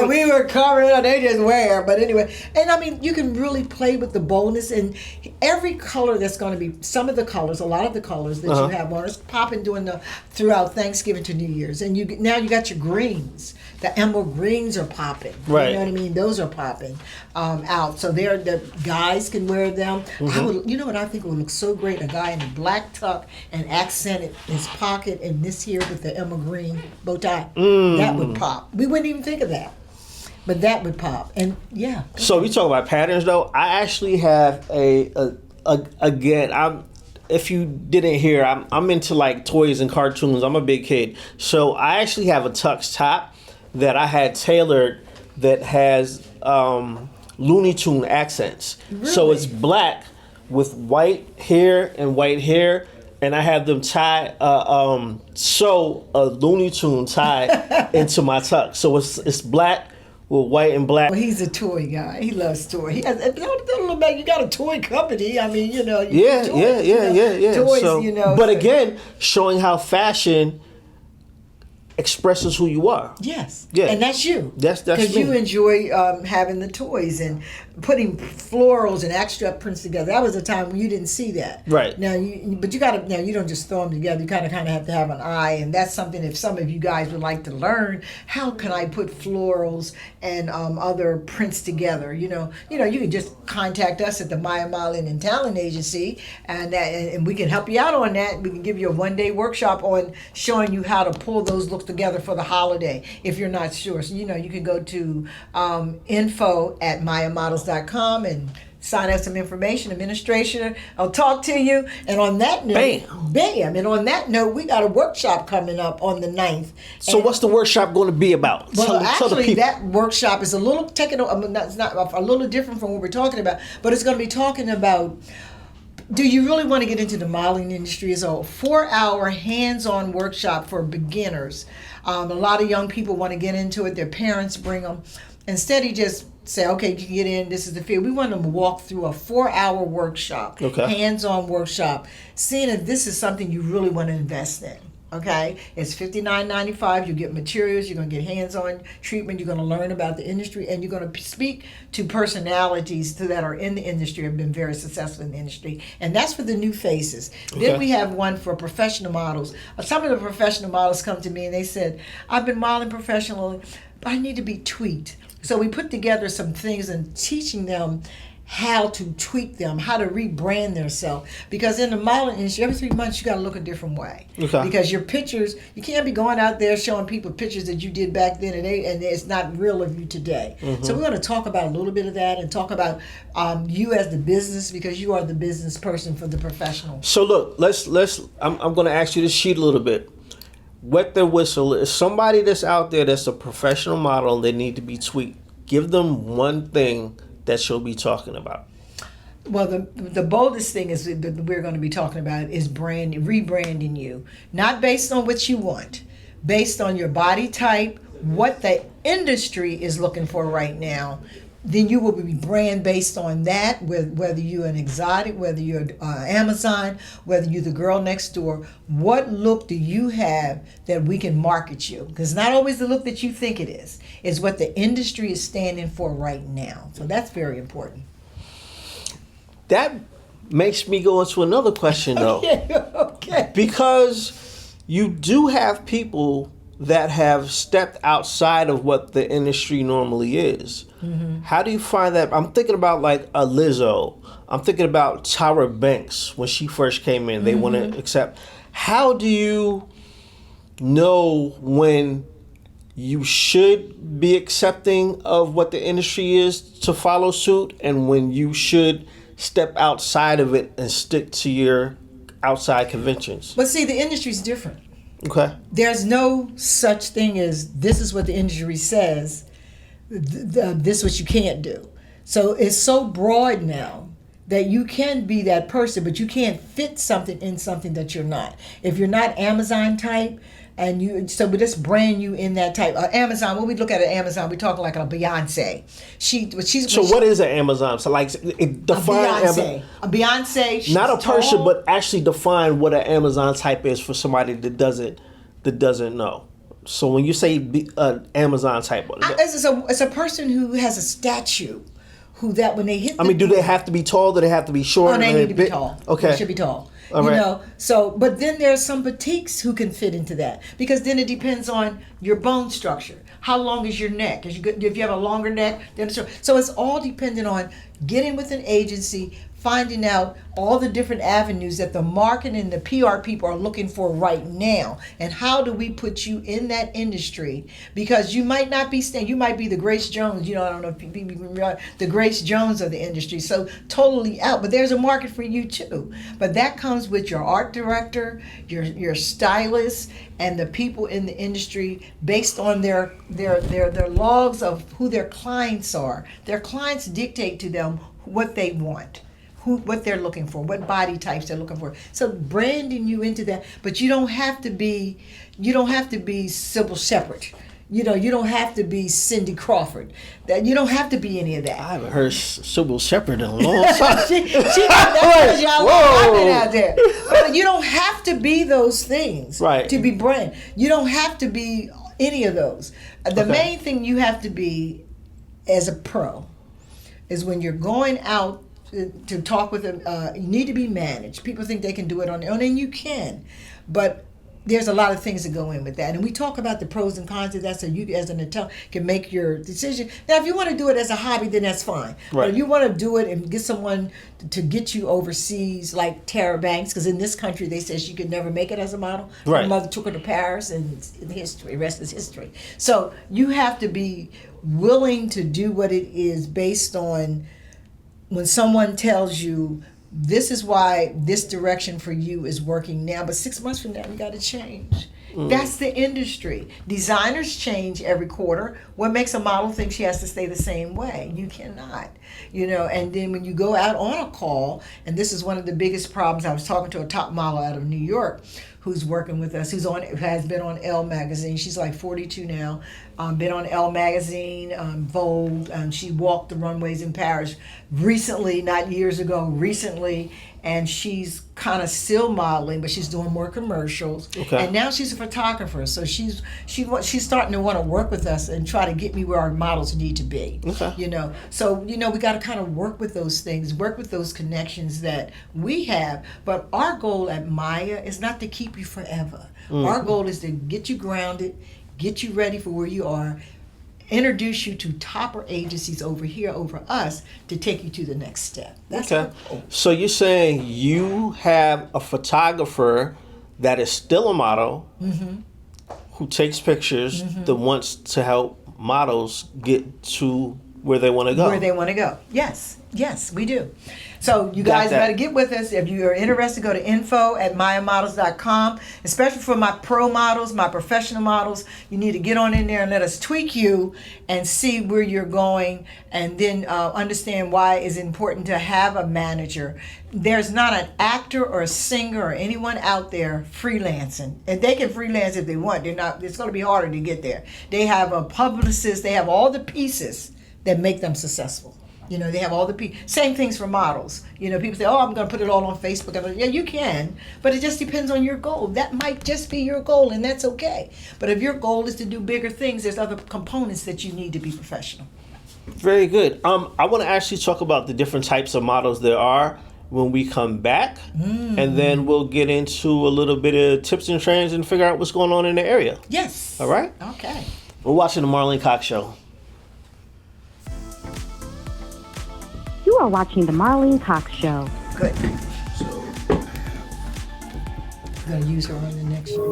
We were covering up, they just wear. But anyway, and I mean, you can really play with the boldness, and every color that's going to be, some of the colors, a lot of the colors that you have on is popping throughout Thanksgiving to New Year's. And now you got your greens. The emerald greens are popping. Right. You know what I mean? Those are popping out. So the guys can wear them. What I think would look so great? A guy in a black tuck and accented his pocket and this here with the emerald green bow tie. That would pop. We wouldn't even think of that. But that would pop. And yeah. So we talk about patterns though. I actually have if you didn't hear, I'm into like toys and cartoons. I'm a big kid. So I actually have a tux top that I had tailored that has Looney Tune accents. Really? So it's black with white hair, and I have them tie sew a Looney Tune tie into my tux. So it's black with white and black. Well, he's a toy guy. He loves toys. He has, you got a toy company. I mean, toys, Toys, so, but again, showing how fashion expresses who you are. Yes. Yeah. And that's you. That's because me. you enjoy having the toys and putting florals and extra prints together. That was a time when you didn't see that. Right. Now you don't just throw them together. You kind of have to have an eye, and that's something. If some of you guys would like to learn, how can I put florals and other prints together? You can just contact us at the Maya Marlene and Talent Agency, and we can help you out on that. We can give you a one-day workshop on showing you how to pull those looks together for the holiday if you're not sure. So you can go to info@mayamodels.com and sign up some information. Administration, I'll talk to you. And on that note, bam. And on that note, we got a workshop coming up on the 9th. So what's the workshop going to be about? Well, actually, that workshop is a little it's not a little different from what we're talking about, but it's going to be talking about Do you really want to get into the modeling industry? It's a 4-hour hands-on workshop for beginners. A lot of young people want to get into it. Their parents bring them. Instead, you just say, okay, you can get in. This is the field. We want them to walk through a 4-hour workshop, hands-on workshop, seeing if this is something you really want to invest in. Okay, it's $59.95. You get materials. You're going to get hands-on treatment. You're going to learn about the industry, and you're going to speak to personalities that are in the industry, have been very successful in the industry, and that's for the new faces. Then we have one for professional models. Some of the professional models come to me and they said, "I've been modeling professionally, but I need to be tweaked." So we put together some things and teaching them how to tweak them, how to rebrand themselves. Because in the modeling industry, every 3 months you got to look a different way. Because your pictures, you can't be going out there showing people pictures that you did back then and it's not real of you today. So we're going to talk about a little bit of that and talk about you as the business, because you are the business person for the professional. So look, I'm going to ask you to cheat a little bit. Wet the whistle. Is somebody that's out there that's a professional model and they need to be tweaked, give them one thing that you'll be talking about. Well, the boldest thing is that we're going to be talking about is rebranding you, not based on what you want, based on your body type, what the industry is looking for right now. Then you will be brand based on that, whether you're an exotic, whether you're Amazon, whether you're the girl next door. What look do you have that we can market you? Because not always the look that you think it is. It's what the industry is standing for right now. So that's very important. That makes me go into another question, though. Okay. Because you do have people that have stepped outside of what the industry normally is. How do you find that? I'm thinking about like a Lizzo. I'm thinking about Tyra Banks when she first came in. They want to accept. How do you know when you should be accepting of what the industry is to follow suit, and when you should step outside of it and stick to your outside conventions? But see, the industry's different. Okay. There's no such thing as this is what the industry says, this is what you can't do. So it's so broad now that you can be that person, but you can't fit something in something that you're not. If you're not Amazon type, so we just brand you in that type. Amazon, when we look at an Amazon, we talk like a Beyonce. What is an Amazon? So like, define a Beyonce. She's not a person, tall, but actually define what an Amazon type is for somebody that doesn't know. So when you say Amazon type, it's a person who has a statue. When they hit. Do they have to be tall? Do they have to be short? Oh, they need to be tall. Okay, they should be tall. All right. But then there's some boutiques who can fit into that, because then it depends on your bone structure. How long is your neck? If you have a longer neck, then so it's all dependent on getting with an agency, finding out all the different avenues that the marketing and the PR people are looking for right now, and how do we put you in that industry? Because you might not be you might be the Grace Jones. I don't know if people realize the Grace Jones of the industry, so totally out. But there's a market for you too. But that comes with your art director, your stylist, and the people in the industry based on their logs of who their clients are. Their clients dictate to them what they want, what they're looking for, what body types they're looking for. So branding you into that, but you don't have to be Sybil Shepherd. You don't have to be Cindy Crawford. You don't have to be any of that. I haven't heard Sybil Shepherd in a long time. she got y'all out there. But you don't have to be those things to be brand. You don't have to be any of those. The main thing you have to be as a pro is when you're going out to talk with them, you need to be managed. People think they can do it on their own, and you can. But there's a lot of things that go in with that. And we talk about the pros and cons of that so you as an adult can make your decision. Now, if you want to do it as a hobby, then that's fine. Right. But if you want to do it and get someone to get you overseas, like Tyra Banks, because in this country they said she could never make it as a model. Right. Her mother took her to Paris, and the rest is history. So you have to be willing to do what it is based on when someone tells you, this is why this direction for you is working now, but 6 months from now, you got to change. That's the industry. Designers change every quarter. What makes a model think she has to stay the same way? You cannot. And then when you go out on a call, and this is one of the biggest problems. I was talking to a top model out of New York who's working with us, has been on Elle magazine. She's like 42 now. Been on Elle magazine, Vogue. She walked the runways in Paris recently, not years ago, recently. And she's kind of still modeling, but she's doing more commercials. Okay. And now she's a photographer, so she's starting to want to work with us and try to get me where our models need to be. Okay. So we got to kind of work with those things, work with those connections that we have. But our goal at Maya is not to keep you forever. Our goal is to get you grounded, get you ready for where you are, introduce you to topper agencies over here, over us, to take you to the next step. That's Okay. So you're saying you have a photographer that is still a model who takes pictures that wants to help models get to where they want to go. Where they want to go. Yes, we do. So you guys that. better get with us. If you are interested, go to info@mayamodels.com. Especially for my pro models, my professional models, you need to get on in there and let us tweak you and see where you're going, and then understand why it's important to have a manager. There's not an actor or a singer or anyone out there freelancing. And they can freelance if they want. It's going to be harder to get there. They have a publicist. They have all the pieces that make them successful. They have all the same things for models. People say, "Oh, I'm going to put it all on Facebook." Yeah, you can, but it just depends on your goal. That might just be your goal, and that's okay. But if your goal is to do bigger things, there's other components that you need to be professional. Very good. I want to actually talk about the different types of models there are when we come back, and then we'll get into a little bit of tips and trends and figure out what's going on in the area. Yes. All right? Okay. We're watching the Marlene Cox Show. You are watching The Marlene Cox Show. Good. I'm going to use her on the next show.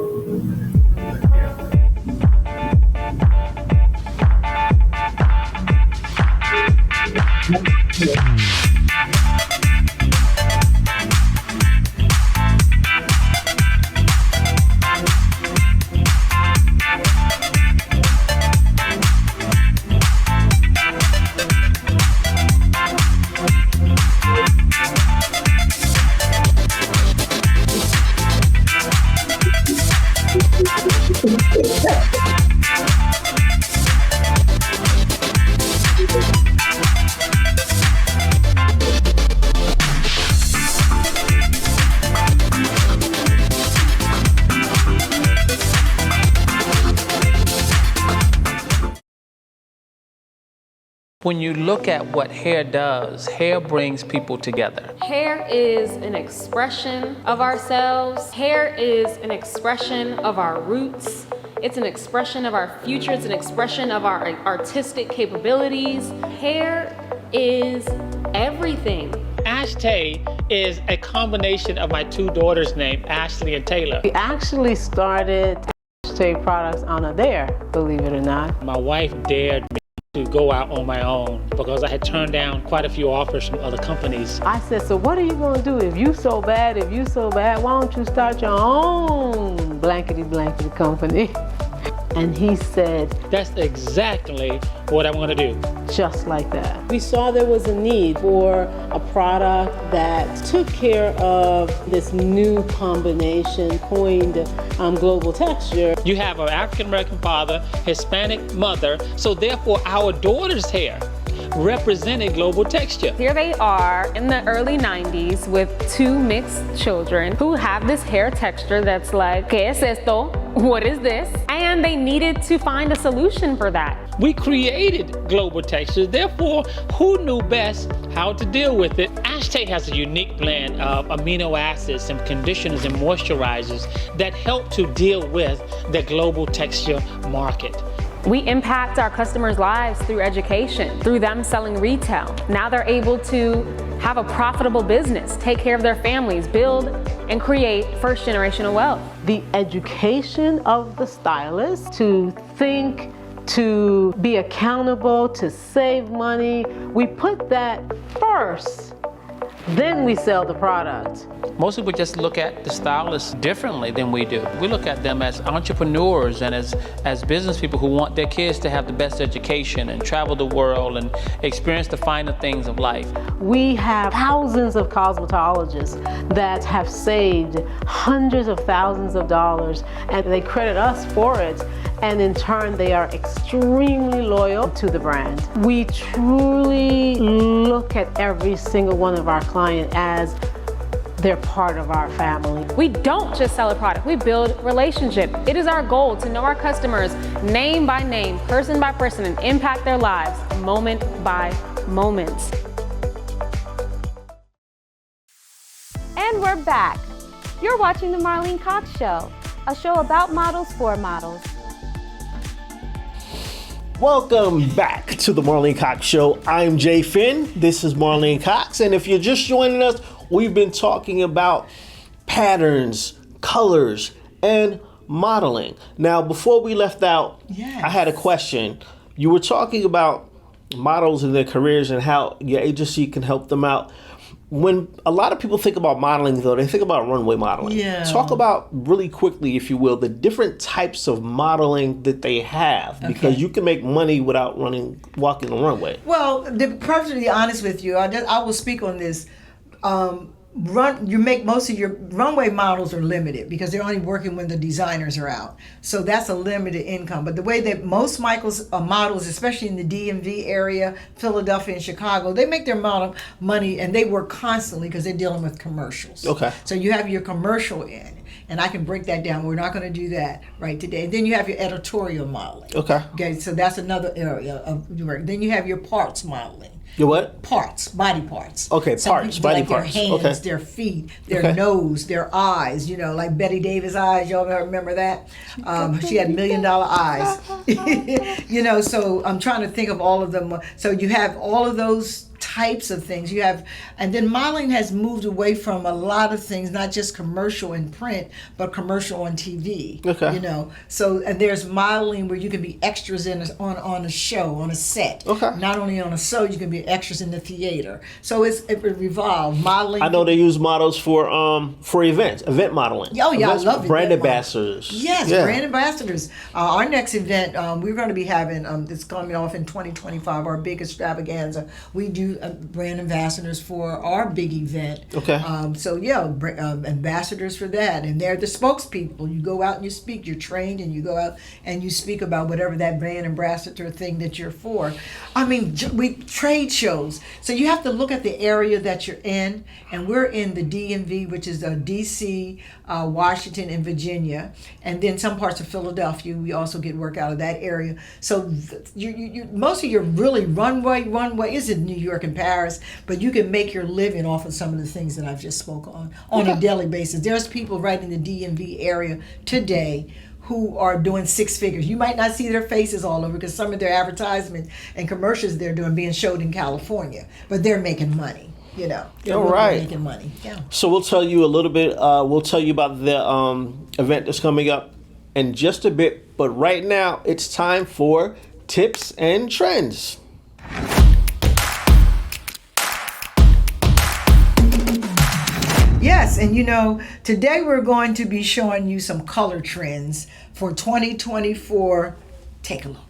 When you look at what hair does, hair brings people together. Hair is an expression of ourselves. Hair is an expression of our roots. It's an expression of our future. It's an expression of our artistic capabilities. Hair is everything. Ashtay is a combination of my two daughters' names, Ashley and Taylor. We actually started Ashtay products on a dare, believe it or not. My wife dared me to go out on my own because I had turned down quite a few offers from other companies. I said, so what are you gonna do? If you so bad, why don't you start your own blankety company? And he said, that's exactly what I'm gonna do. Just like that. We saw there was a need for a product that took care of this new combination coined global texture. You have an African-American father, Hispanic mother, so therefore our daughter's hair represented global texture. Here they are in the early 90s with two mixed children who have this hair texture that's like, ¿qué es esto? What is this? And they needed to find a solution for that. We created global texture, therefore, who knew best how to deal with it? Ashtay has a unique blend of amino acids and conditioners and moisturizers that help to deal with the global texture market. We impact our customers' lives through education, through them selling retail. Now they're able to have a profitable business, take care of their families, build and create first generational wealth. The education of the stylist to think, to be accountable, to save money, we put that first then we sell the product. Most people just look at the stylists differently than we do. We look at them as entrepreneurs and as business people who want their kids to have the best education and travel the world and experience the finer things of life. We have thousands of cosmetologists that have saved hundreds of thousands of dollars, and they credit us for it. And in turn, they are extremely loyal to the brand. We truly look at every single one of our clients as they're part of our family. We don't just sell a product, we build relationship. It is our goal to know our customers name by name, person by person, and impact their lives moment by moment. And we're back. You're watching The Marlene Cox Show, a show about models for models. Welcome back to the Marlene Cox Show. I'm Jay Finn. This is Marlene Cox. And if you're just joining us, we've been talking about patterns, colors, and modeling. Now, before we left out, I had a question. You were talking about models and their careers and how your agency can help them out. When a lot of people think about modeling, though, they think about runway modeling. Yeah. Talk about really quickly, if you will, the different types of modeling that they have, because you can make money without walking the runway. Well, to be perfectly honest with you, I will speak on this. Most of your runway models are limited because they're only working when the designers are out. So that's a limited income. But the way that most models, especially in the DMV area, Philadelphia and Chicago, they make their money and they work constantly because they're dealing with commercials. Okay. So you have your commercial in, and I can break that down. We're not going to do that right today. And then you have your editorial modeling. Okay. So that's another area of work. Then you have your parts modeling. Your what? Parts, body parts. Okay, Some parts, people body like parts. Their hands, Okay. their feet, their nose, their eyes. You know, like Betty Davis' eyes. Y'all remember that? She had $1 million eyes. You know, so I'm trying to think of all of them. So you have all of those types of things you have, and then modeling has moved away from a lot of things, not just commercial in print, but commercial on TV. Okay. You know, so and there's modeling where you can be extras on a show, on a set. Okay. Not only on a show, you can be extras in the theater. So it revolves. Modeling. I know they use models for events, event modeling. Oh yeah, Events, I love it. brand ambassadors. Yes, Yeah. brand ambassadors. Our next event, we're going to be having, it's coming off in 2025, our big extravaganza. We do brand ambassadors for our big event. Okay. So yeah, ambassadors for that, and they're the spokespeople. You go out and you speak. You're trained, and you go out and you speak about whatever that brand ambassador thing that you're for. I mean, we trade shows. So you have to look at the area that you're in, and we're in the DMV, which is D.C., Washington, and Virginia, and then some parts of Philadelphia. We also get work out of that area. So you most of your really runway is in New York and Paris, but you can make your living off of some of the things that I've just spoke on a daily basis. There's people right in the DMV area today who are doing six figures. You might not see their faces all over because some of their advertisements and commercials they're doing being showed in California, but they're making money. You know, they're All really right. making money. Yeah. So we'll tell you a little bit. We'll tell you about the event that's coming up in just a bit. But right now, it's time for tips and trends. Yes, and you know, today we're going to be showing you some color trends for 2024. Take a look.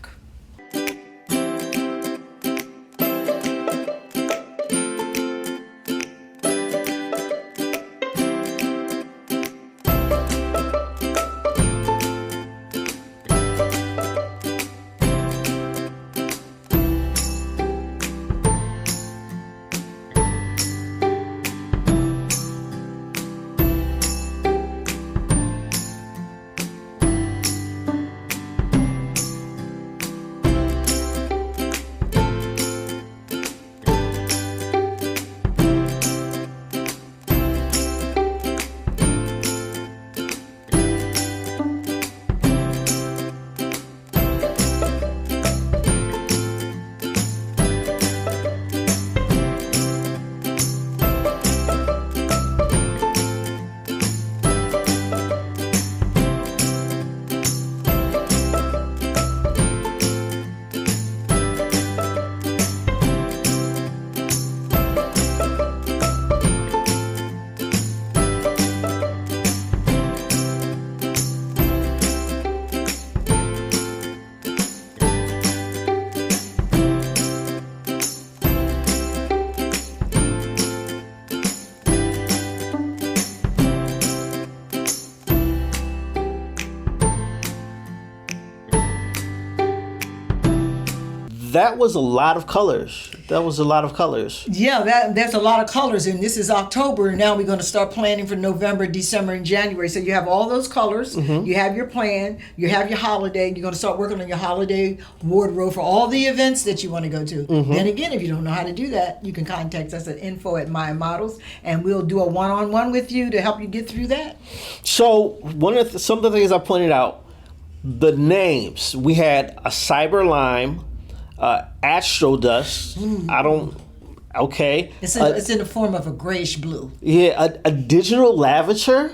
that was a lot of colors. Yeah, there's a lot of colors, and this is October, and now we're going to start planning for November, December, and January. So you have all those colors, you have your plan, you have your holiday, you're going to start working on your holiday wardrobe for all the events that you want to go to. Then again, if you don't know how to do that, you can contact us at info@MyModels, and we'll do a one-on-one with you to help you get through that. So some of the things I pointed out, the names, we had a Cyber Lime, Astro Dust. It's in the form of a grayish blue. Yeah, a digital lavender,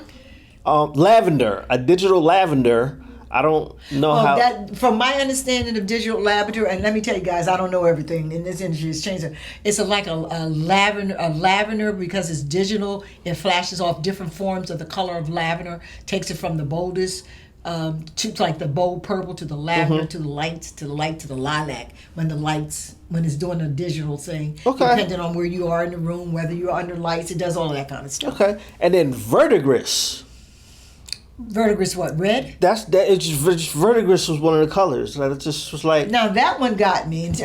a digital lavender. I don't know how. That, from my understanding of digital lavender, and let me tell you guys, I don't know everything in this industry. It's changing. It's like a lavender because it's digital. It flashes off different forms of the color of lavender. Takes it from the boldest. To like the bold purple to the lavender to the light to the lilac when it's doing a digital thing. Okay. Depending on where you are in the room, whether you're under lights, it does all of that kind of stuff. Okay, and then verdigris. Verdigris, what, red? Verdigris was one of the colors. Like, it just was like. Now that one got me, and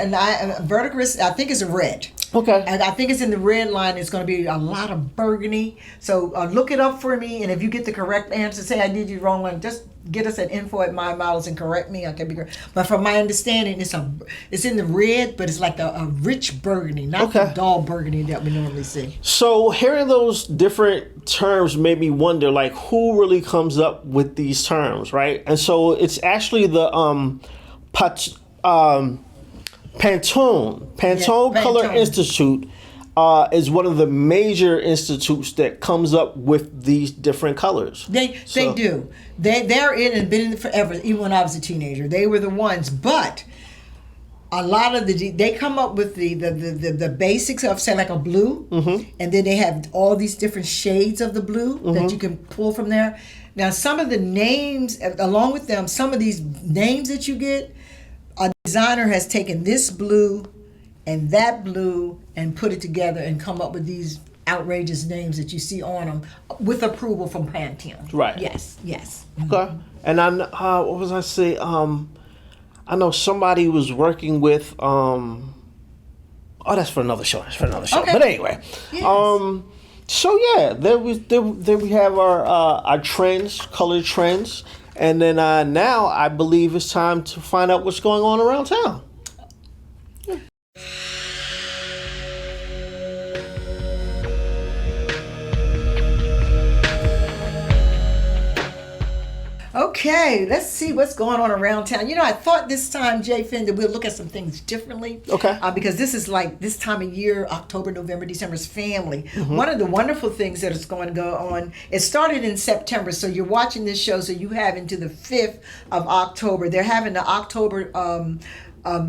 verdigris, I think it's a red. Okay. And I think it's in the red line. It's going to be a lot of burgundy. So look it up for me, and if you get the correct answer, say I did you wrong one, just get us at info@MyModels and correct me. I can be correct. But from my understanding, it's in the red, but it's like a rich burgundy, not the dull burgundy that we normally see. So hearing those different terms made me wonder, like, who really comes up with these terms, right? And so it's actually the Pantone Color Institute is one of the major institutes that comes up with these different colors. They do. They're in and been in it forever. Even when I was a teenager, they were the ones. But a lot of they come up with the basics of, say, like a blue, and then they have all these different shades of the blue that you can pull from there. Now, some of the names, along with them, some of these names that you get, a designer has taken this blue and that blue and put it together and come up with these outrageous names that you see on them with approval from Pantene. Right. Yes. Okay. And what was I say? I know somebody was working with. That's for another show. Okay. But anyway, Yes. So yeah, there we have our trends, color trends, and then now I believe it's time to find out what's going on around town. Okay, let's see what's going on around town. I thought this time, Jay Finn, that we'll look at some things differently. Okay. Because this is like this time of year, October, November, December's family. One of the wonderful things that is going to go on, it started in September, so you're watching this show, so you have into the 5th of October. They're having the October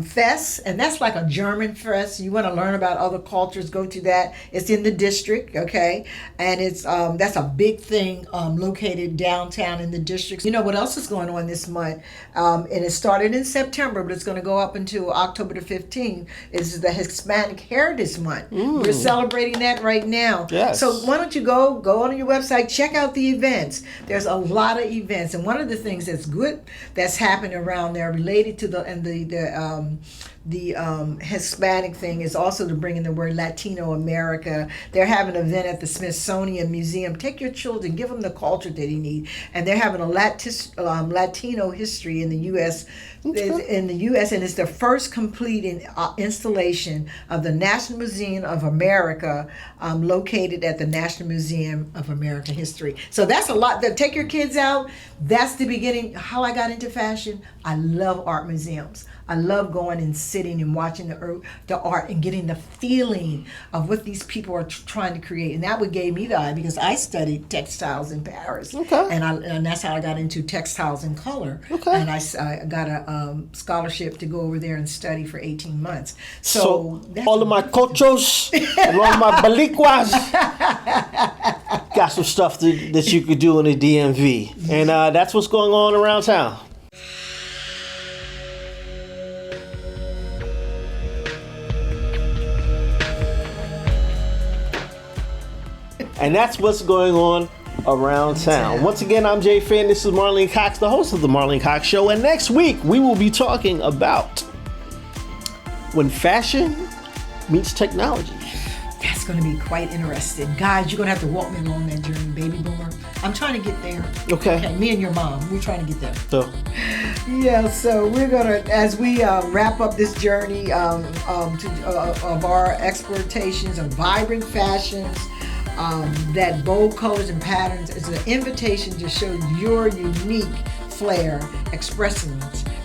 fest, and that's like a German fest. You want to learn about other cultures, go to that. It's in the district, okay, and it's that's a big thing located downtown in the district. You know what else is going on this month? And it started in September, but it's going to go up until October the 15th. It's the Hispanic Heritage Month. We're celebrating that right now. Yes. So why don't you go on your website, check out the events. There's a lot of events, and one of the things that's good that's happening around there related to the Hispanic thing is also to bring in the word Latino America. They're having an event at the Smithsonian Museum. Take your children, give them the culture that they need. And they're having a Latino history in the U.S. And it's the first complete installation of the National Museum of America, located at the National Museum of American History. So that's a lot. Take your kids out. That's the beginning. How I got into fashion. I love art museums. I love going and sitting and watching the art and getting the feeling of what these people are trying to create. And that what gave me the eye, because I studied textiles in Paris. Okay. And that's how I got into textiles and color. Okay. And I got a scholarship to go over there and study for 18 months. So all of my cochos and all of my baliquas got some stuff that you could do in the DMV. And that's what's going on around town. And that's what's going on around town. Once again, I'm Jay Finn. This is Marlene Cox, the host of The Marlene Cox Show. And next week, we will be talking about when fashion meets technology. That's going to be quite interesting. Guys, you're going to have to walk me along that journey, baby boomer. I'm trying to get there. Okay. Me and your mom, we're trying to get there. So, Yeah, so we're going to, as we wrap up this journey of our explorations of vibrant fashions, that bold colors and patterns is an invitation to show your unique flair expressing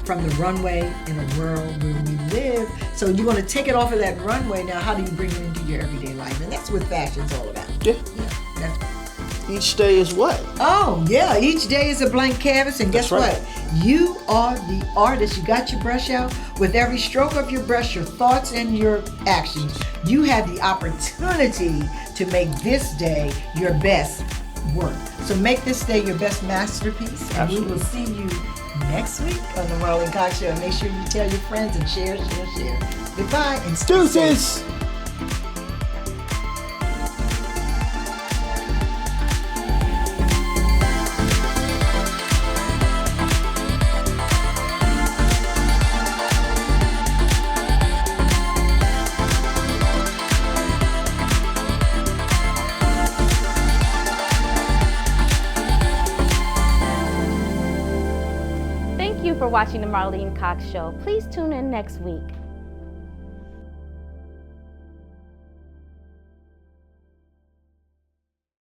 from the runway in a world where we live. So you're going to take it off of that runway. Now, how do you bring it into your everyday life? And that's what fashion's all about. yeah. That's, Each day is what? oh, yeah. Each day is a blank canvas. And guess That's right. what? You are the artist. You got your brush out. With every stroke of your brush, your thoughts and your actions, you have the opportunity to make this day your best work. So make this day your best masterpiece. And we will see you next week on the Marlene Cox Show. Make sure you tell your friends and share. Goodbye and stay safe. Deuces! Thank you for watching the Marlene Cox Show. Please tune in next week.